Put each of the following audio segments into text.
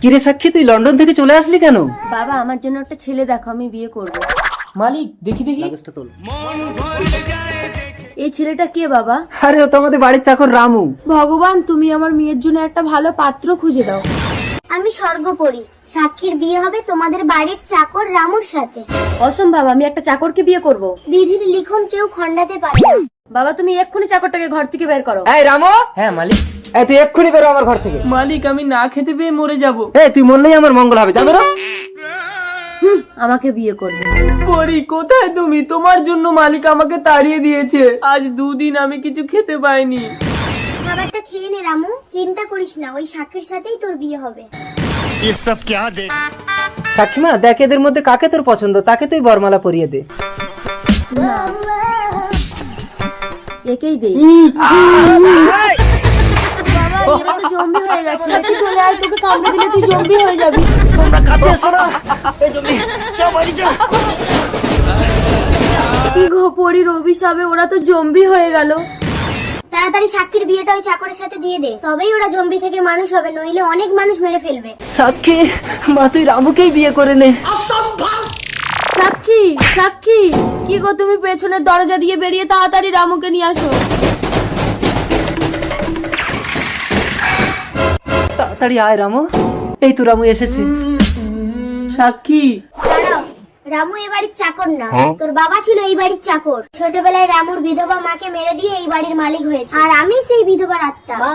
কিরে সাক্ষী, তুই লন্ডন থেকে চলে আসলি কেন? বাবা আমার জন্য একটা ছেলে দেখো, আমি বিয়ে করব। মালিক দেখি কাগজটা তোল। এই ছেলেটা কে বাবা? আরে ও তো আমাদের বাড়ির চাকর রামু। ভগবান তুমি আমার মেয়ের জন্য একটা ভালো পাত্র খুঁজে দাও। আমি স্বর্গপরী, সাক্ষীর বিয়ে হবে তোমাদের বাড়ির চাকর রামুর সাথে। অসম্ভব, আমি একটা চাকরকে বিয়ে করব। বিধির লিখন কেউ খণ্ডাতে পারে না। বাবা তুমি এক্ষুনি চাকরটাকে ঘর থেকে বের করো। এই রামু। হ্যাঁ মালিক। এই তুই এক্ষুনি বেরো আমার ঘর থেকে। মালিক আমি না খেতে পেয়ে মরে যাব। এই তুই মরলেই আমার মঙ্গল হবে, যা বেরো। আমাকে বিয়ে করবে। পরি কোথায় তুমি? তোমার জন্য মালিক আমাকে তাড়িয়ে দিয়েছে। আজ 2 দিন আমি কিছু খেতে পাইনি। খাবারটা খেয়ে নে রামু, চিন্তা করিস না, ওই সাক্ষীর সাথেই তোর বিয়ে হবে। সাক্ষী মা, দেখ এদের মধ্যে কাকে তোর পছন্দ, তাকে তুই বরমালা পরিয়ে দে। একেই দেই। বাবা এরা তো জম্বি হয়ে গেছে, তুই চলে আয়, তোকে কামড়ে দিলে তুই জম্বি হয়ে যাবি। কাছে এসো না। এই জমি চল বাড়ি চল। কি গো পরির অভিশাপে ওরা তো জম্বি হয়ে গেল। তাড়াতাড়ি সাক্ষীর বিয়েটা ওই চাকরের সাথে দিয়ে দে, তবেই ওরা জম্বি থেকে মানুষ হবে, নইলে অনেক মানুষ মেরে ফেলবে। সাক্ষী মা, তুই রামুকেই বিয়ে করে নে। সাক্ষী সাক্ষী, কি গো তুমি পেছনের দরজা দিয়ে বেরিয়ে তাড়াতাড়ি রামুকে নিয়ে আসো। তাড়াতাড়ি আয় রামু। এই তো রামু এসেছে। সাক্ষী দাঁড়াও, রামু এই বাড়ির চাকর না, তোর বাবা ছিল এই বাড়ির চাকর। ছোটবেলায় রামুর বিধবা মাকে মেরে দিয়ে এই বাড়ির মালিক হয়েছে, আর আমি সেই বিধবার আত্মা।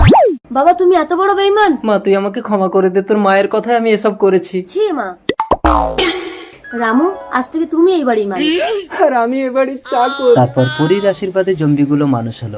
বাবা তুমি এত বড় বেঈমান। মা তুই আমাকে ক্ষমা করে দে, তোর মায়ের কথায় আমি এসব করেছি। ছি মা। রামু আজ থেকে তুমি এই বাড়ির মালিক। আর আমি এবারে চাকর। তারপর পরীর আশীর্বাদে জম্বিগুলো মানুষ হলো।